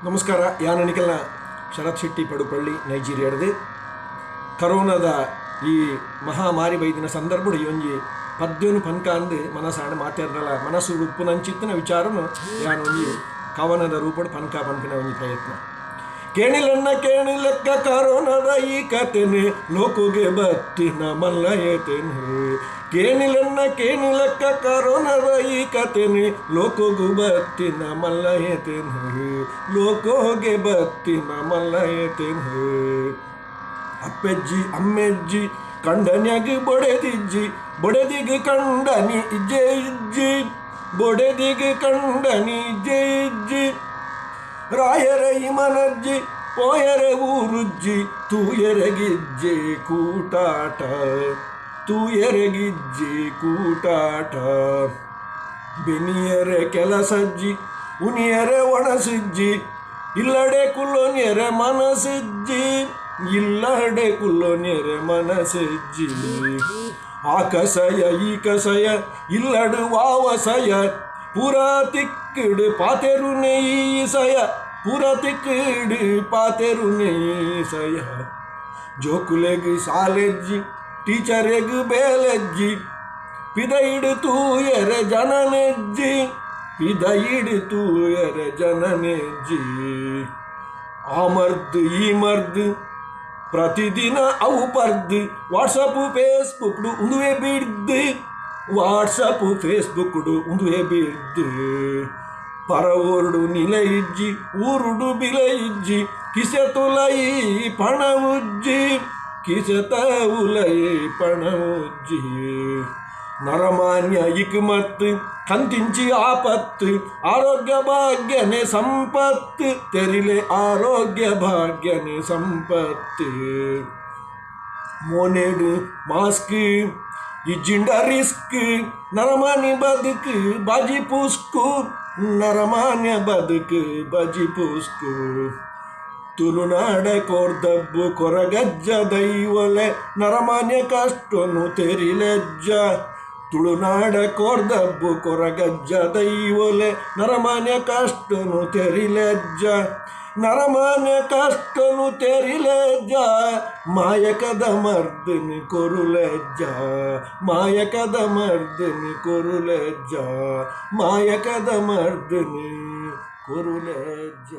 ನಮಸ್ಕಾರ. ಯಾನನಿಕಲ್ನ ಶರತ್ ಶೆಟ್ಟಿ ಪಡುಪಳ್ಳಿ ನೈಜೀರಿಯಾಡದು ಕರೋನಾದ ಈ ಮಹಾಮಾರಿ ಬೈದಿನ ಸಂದರ್ಭ ಒಂಜಿ ಪದ್ಯನು ಪನ್ಕ ಅಂದು ಮನಸ್ಸಾಂಡ್ ಮಾತಾಡ್ರಲ್ಲ ಮನಸ್ಸು ಉಪ್ಪುನಂಚಿತ್ತಿನ ವಿಚಾರನು ಯಾನೊಂಜಿ ಕವನದ ರೂಪಡು ಪನ್ಕ ಪನ್ಪಿನ ಒಂಜಿ ಪ್ರಯತ್ನ. ಕೇಣಿಲೆನ್ನ ಕೇಣಿಲೆಕ್ಕ ಕರೋನಾದ ಈ ಕತೆನೆ ಲೋಕುಗೆ ಬತ್ತಿನ ಮಲ್ಲಯತೆನೆ. ಕೇಣಿಲೆನ್ನ ಕೇಣಿಲೆಕ್ಕ ಕರೋನಾದ ಈ ಕತೆನೆ ಲೋಕುಗು ಬತ್ತಿನ ಮಲ್ಲಯತೆನೆ. ಲೋಕೋಗೆ ಬತ್ತಿನ ಮಲ್ಲಯತೆನೆ. ಅಪ್ಪೆಜ್ಜಿ ಅಮ್ಮೆಜ್ಜಿ ಕಂಡನ್ಯಾಗ ಬೊಡೆದಿಜ್ಜಿ ಬೊಡೆದಿಗೆ ಕಂಡನಿ ಇಜ್ಜೆ ಇಜ್ಜಿ ಬೊಡೆದಿಗೆ ಕಂಡನಿ ಇಜ್ಜೆ ಇಜ್ಜಿ. ರಾಯರ ಇಮನಜ್ಜಿ ಪೋಯರೆ ಊರುಜ್ಜಿ ತೂಯರೆಗಿಜ್ಜೆ ಕೂಟಾಟ ತೂಯರೆಗಿಜ್ಜೆ ಕೂಟಾಟ. ಬೆನಿಯರೆ ಕೆಲಸಜ್ಜಿ ಉನಿಯರೆ ಒಣಸಿಜ್ಜಿ ಇಲ್ಲಡೆ ಕುಲ್ಲೋನಿಯರೆ ಮನಸಿಜ್ಜಿ ಇಲ್ಲಡೆ ಕುಲ್ಲೋನಿಯರೆ ಮನಸಿಜ್ಜಿ. ಆ ಕಸಯ ಈ ಕಸಯ ಇಲ್ಲಡು ವಾವಸಯ ಪೂರಾ ತಿಕ್ಕಡು ಪಾತೆರು ನೆಯ್ಸಯ ಪೂರಾ ತಿಕ್ಕಡು ಪಾತೆರು ನೆಯ್ಸಯ. ಜೋಕುಲೆಗ್ ಸಾಲೆಜ್ಜಿ ಟೀಚರೆಗ್ ಬೇಲೆಜ್ಜಿ ಪಿದೈಡು ತೂಯರೆ ಜನನೆಜ್ಜಿ ಪಿದೈಡು ತೂಯರೆ ಜನನೆಜ್ಜಿ. ಆ ಮರ್ದು ಈ ಮರ್ದು ಪ್ರತಿದಿನ ಅವು ಪರ್ದು ವಾಟ್ಸಪ್ಪು ಫೇಸ್ಬುಕ್ಡು ಉಂದುವೆ ಬಿಡ್ದು ವಾಟ್ಸಪ್ಪು ಫೇಸ್ಬುಕ್ಡು ಉಂದುವೆ ಬಿಡ್ದು. ಪರವೋರ್ಡು ನಿಲೆ ಇಜ್ಜಿ ಊರುಡು ಬಿಲೆ ಇಜ್ಜಿ ಕಿಸೆ ತುಲೈ ಪಣ ಉಜ್ಜಿ ಕಿಸೆ ತೌಲೈ ಪಣ ಉಜ್ಜಿ. ನರಮಾನ್ಯ ಇಕ್ಮತ್ ಕಂತಿಂಚಿ ಆಪತ್ತು ಆರೋಗ್ಯ ಭಾಗ್ಯನೆ ಸಂಪತ್ತು ತೆರಿಲೆ ಆರೋಗ್ಯ ಭಾಗ್ಯನೆ ಸಂಪತ್ತು. ಮೋನೆಡು ಮಾಸ್ಕ್ ಇಜ್ಜಿಂಡ ರಿಸ್ಕ್ ನರಮಾನಿ ಬದುಕು ಬಾಜಿ ಪುಸ್ಕು ನರಮಾನ್ಯ ಬದುಕು ಬಜಿ ಪುಸ್ಕು. ತುಳುನಾಡ ಕೋರ್ದಬ್ಬು ಕೊರಗಜ್ಜ ದೈವಲೆ ನರಮಾನ್ಯ ಕಷ್ಟನು ತೆರಿಲೆಜ್ಜ. ತುಳುನಾಡ ಕೋರ್ದಬ್ಬು ಕೊರಗಜ್ಜ ದೈವಲೆ ನರಮಾನ್ಯ ಕಷ್ಟನು ತೆರಿಲೆಜ್ಜ. ನರಮಾನ್ಯ ಕಷ್ಟನು ತೆರಿಲೆಜ್ಜ ಮಾಯಕದ ಮರ್ದನಿ ಕೊರುಲೆಜ್ಜ ಮಾಯಕದ ಮರ್ದನಿ ಕೊರುಲೆಜ್ಜ ಮಾಯಕದ ಮರ್ದನಿ ಕೊರುಲೆಜ್ಜ.